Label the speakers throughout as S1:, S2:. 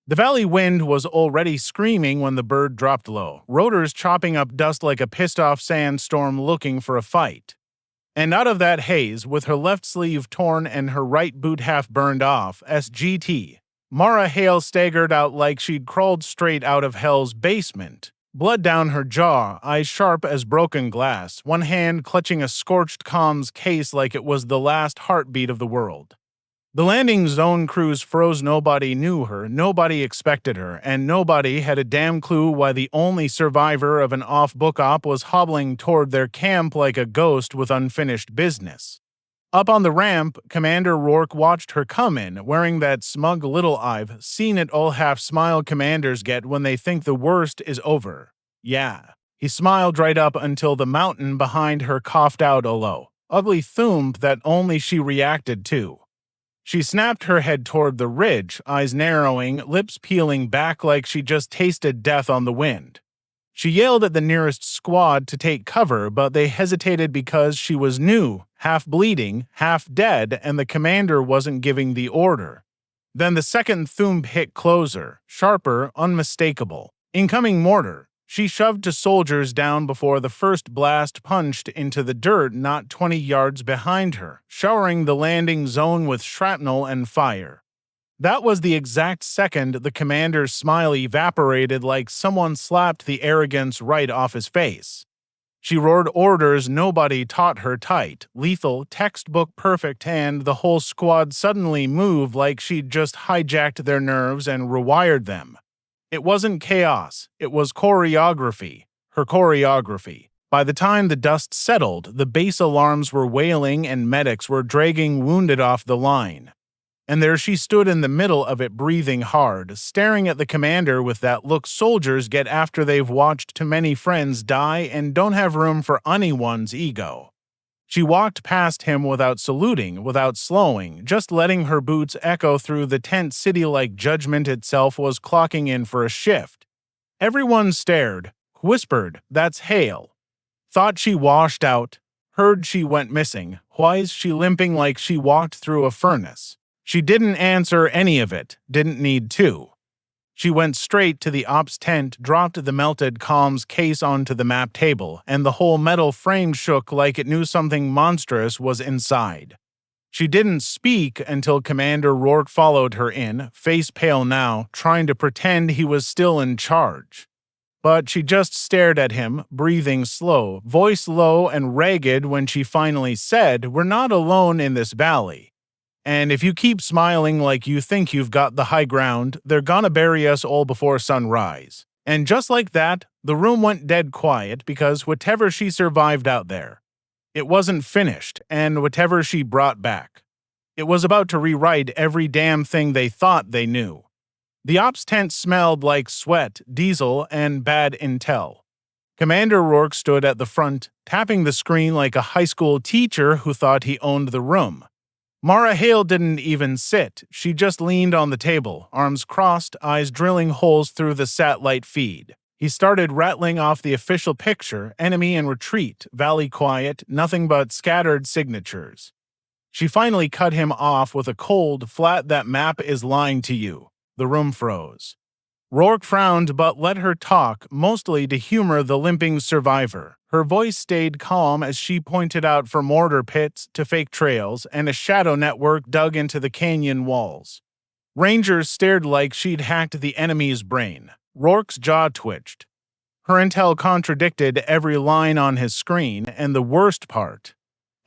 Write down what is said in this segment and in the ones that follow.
S1: The valley wind was already screaming when the bird dropped low, rotors chopping up dust like a pissed-off sandstorm looking for a fight. And out of that haze, with her left sleeve torn and her right boot half burned off, SGT, Mara Hale staggered out like she'd crawled straight out of hell's basement. Blood down her jaw, eyes sharp as broken glass, one hand clutching a scorched comms case like it was the last heartbeat of the world. The landing zone crews froze. Nobody knew her, nobody expected her, and nobody had a damn clue why the only survivor of an off-book op was hobbling toward their camp like a ghost with unfinished business. Up on the ramp, Commander Rourke watched her come in, wearing that smug little "I've seen it all" half-smile commanders get when they think the worst is over. Yeah. He smiled right up until the mountain behind her coughed out a low, ugly thump that only she reacted to. She snapped her head toward the ridge, eyes narrowing, lips peeling back like she just tasted death on the wind. She yelled at the nearest squad to take cover, but they hesitated because she was new, half bleeding, half dead, and the commander wasn't giving the order. Then the second thump hit closer, sharper, unmistakable. Incoming mortar. She shoved two soldiers down before the first blast punched into the dirt not 20 yards behind her, showering the landing zone with shrapnel and fire. That was the exact second the commander's smile evaporated like someone slapped the arrogance right off his face. She roared orders nobody taught her, tight, lethal, textbook perfect, and the whole squad suddenly moved like she'd just hijacked their nerves and rewired them. It wasn't chaos, it was choreography. Her choreography. By the time the dust settled, the base alarms were wailing and medics were dragging wounded off the line. And there she stood in the middle of it, breathing hard, staring at the commander with that look soldiers get after they've watched too many friends die and don't have room for anyone's ego. She walked past him without saluting, without slowing, just letting her boots echo through the tent city like judgment itself was clocking in for a shift. Everyone stared, whispered, "That's Hale." Thought she washed out, heard she went missing, why's she limping like she walked through a furnace? She didn't answer any of it, didn't need to. She went straight to the ops tent, dropped the melted comms case onto the map table, and the whole metal frame shook like it knew something monstrous was inside. She didn't speak until Commander Rourke followed her in, face pale now, trying to pretend he was still in charge. But she just stared at him, breathing slow, voice low and ragged when she finally said, "We're not alone in this valley. And if you keep smiling like you think you've got the high ground, they're gonna bury us all before sunrise." And just like that, the room went dead quiet because whatever she survived out there, it wasn't finished, and whatever she brought back, it was about to rewrite every damn thing they thought they knew. The ops tent smelled like sweat, diesel, and bad intel. Commander Rourke stood at the front, tapping the screen like a high school teacher who thought he owned the room. Mara Hale didn't even sit, she just leaned on the table, arms crossed, eyes drilling holes through the satellite feed. He started rattling off the official picture, enemy in retreat, valley quiet, nothing but scattered signatures. She finally cut him off with a cold, flat "That map is lying to you." The room froze. Rourke frowned but let her talk, mostly to humor the limping survivor. Her voice stayed calm as she pointed out for mortar pits to fake trails and a shadow network dug into the canyon walls. Rangers stared like she'd hacked the enemy's brain. Rourke's jaw twitched. Her intel contradicted every line on his screen, and the worst part,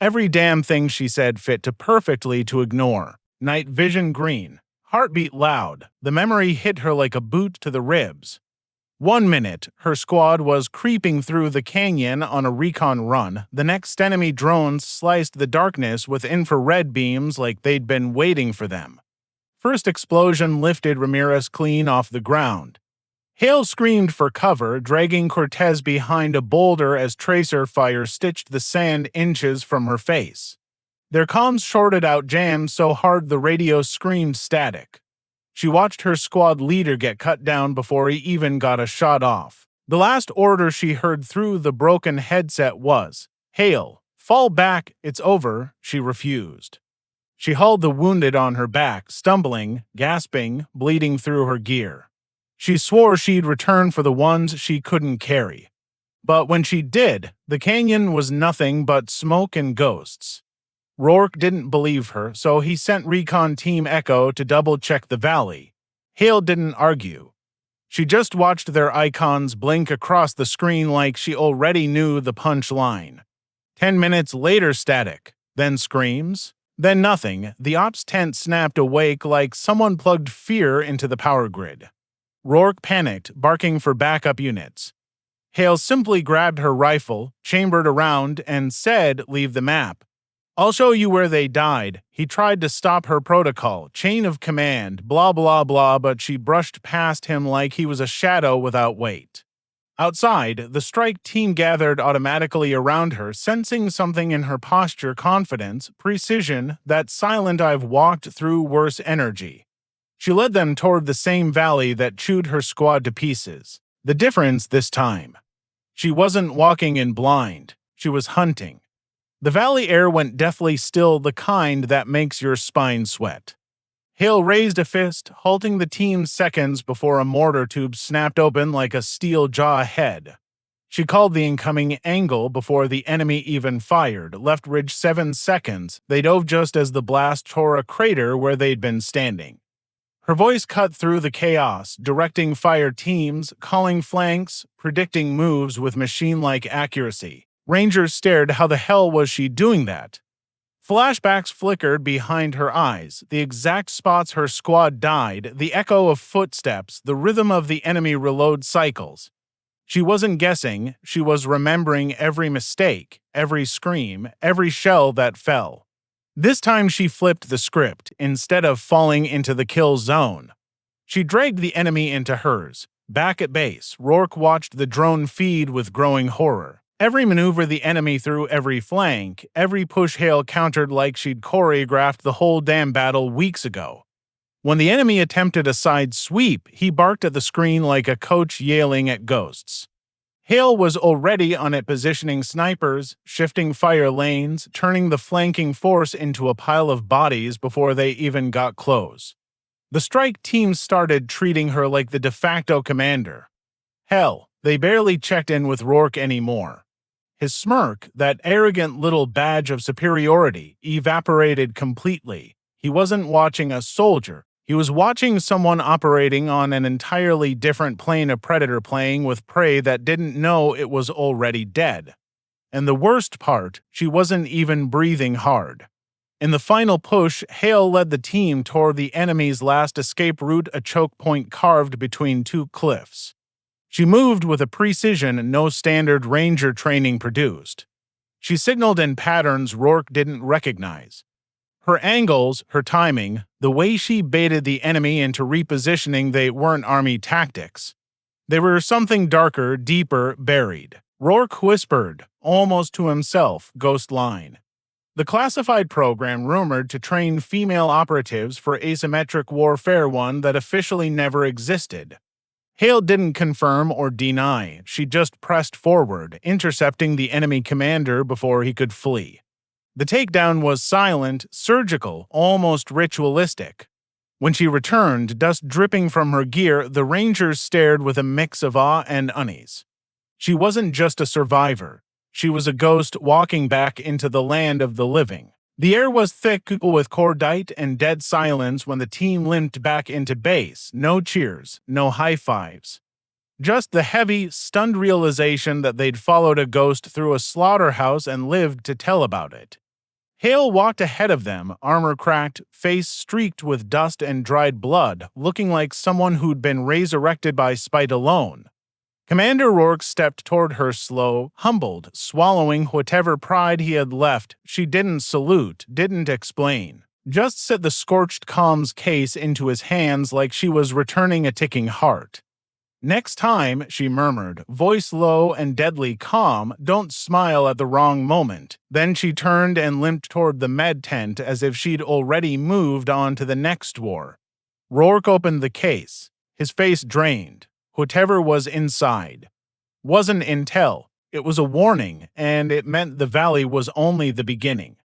S1: every damn thing she said fit to perfectly to ignore. Night vision green. Heartbeat loud. The memory hit her like a boot to the ribs. 1 minute, her squad was creeping through the canyon on a recon run. The next, enemy drones sliced the darkness with infrared beams like they'd been waiting for them. First explosion lifted Ramirez clean off the ground. Hale screamed for cover, dragging Cortez behind a boulder as tracer fire stitched the sand inches from her face. Their comms shorted out, jammed so hard the radio screamed static. She watched her squad leader get cut down before he even got a shot off. The last order she heard through the broken headset was, "Hale, fall back, it's over." She refused. She hauled the wounded on her back, stumbling, gasping, bleeding through her gear. She swore she'd return for the ones she couldn't carry. But when she did, the canyon was nothing but smoke and ghosts. Rourke didn't believe her, so he sent Recon Team Echo to double-check the valley. Hale didn't argue. She just watched their icons blink across the screen like she already knew the punch line. 10 minutes later, static. Then screams. Then nothing. The ops tent snapped awake like someone plugged fear into the power grid. Rourke panicked, barking for backup units. Hale simply grabbed her rifle, chambered around, and said, "Leave the map. I'll show you where they died." He tried to stop her protocol, chain of command, blah blah blah, but she brushed past him like he was a shadow without weight. Outside, the strike team gathered automatically around her, sensing something in her posture, confidence, precision, that silent "I've walked through worse" energy. She led them toward the same valley that chewed her squad to pieces. The difference this time. She wasn't walking in blind. She was hunting. The valley air went deathly still, the kind that makes your spine sweat. Hale raised a fist, halting the team seconds before a mortar tube snapped open like a steel jaw ahead. She called the incoming angle before the enemy even fired. Left ridge 7 seconds. They dove just as the blast tore a crater where they'd been standing. Her voice cut through the chaos, directing fire teams, calling flanks, predicting moves with machine-like accuracy. Rangers stared. How the hell was she doing that? Flashbacks flickered behind her eyes, the exact spots her squad died, the echo of footsteps, the rhythm of the enemy reload cycles. She wasn't guessing, she was remembering every mistake, every scream, every shell that fell. This time she flipped the script, instead of falling into the kill zone. She dragged the enemy into hers. Back at base, Rourke watched the drone feed with growing horror. Every maneuver the enemy threw, every flank, every push Hale countered like she'd choreographed the whole damn battle weeks ago. When the enemy attempted a side sweep, he barked at the screen like a coach yelling at ghosts. Hale was already on it, positioning snipers, shifting fire lanes, turning the flanking force into a pile of bodies before they even got close. The strike team started treating her like the de facto commander. Hell, they barely checked in with Rourke anymore. His smirk, that arrogant little badge of superiority, evaporated completely. He wasn't watching a soldier. He was watching someone operating on an entirely different plane, a predator playing with prey that didn't know it was already dead. And the worst part, she wasn't even breathing hard. In the final push, Hale led the team toward the enemy's last escape route, a choke point carved between 2 cliffs. She moved with a precision no standard ranger training produced. She signaled in patterns Rourke didn't recognize. Her angles, her timing, the way she baited the enemy into repositioning, they weren't army tactics. They were something darker, deeper, buried. Rourke whispered, almost to himself, ghost line. The classified program rumored to train female operatives for asymmetric warfare, one that officially never existed. Hale didn't confirm or deny. She just pressed forward, intercepting the enemy commander before he could flee. The takedown was silent, surgical, almost ritualistic. When she returned, dust dripping from her gear, the Rangers stared with a mix of awe and unease. She wasn't just a survivor. She was a ghost walking back into the land of the living. The air was thick with cordite and dead silence when the team limped back into base. No cheers, no high fives. Just the heavy, stunned realization that they'd followed a ghost through a slaughterhouse and lived to tell about it. Hale walked ahead of them, armor cracked, face streaked with dust and dried blood, looking like someone who'd been resurrected by spite alone. Commander Rourke stepped toward her, slow, humbled, swallowing whatever pride he had left. She didn't salute, didn't explain. Just set the scorched comms case into his hands like she was returning a ticking heart. "Next time," she murmured, voice low and deadly calm, "don't smile at the wrong moment." Then she turned and limped toward the med tent as if she'd already moved on to the next war. Rourke opened the case, his face drained. Whatever was inside wasn't intel, it was a warning, and it meant the valley was only the beginning.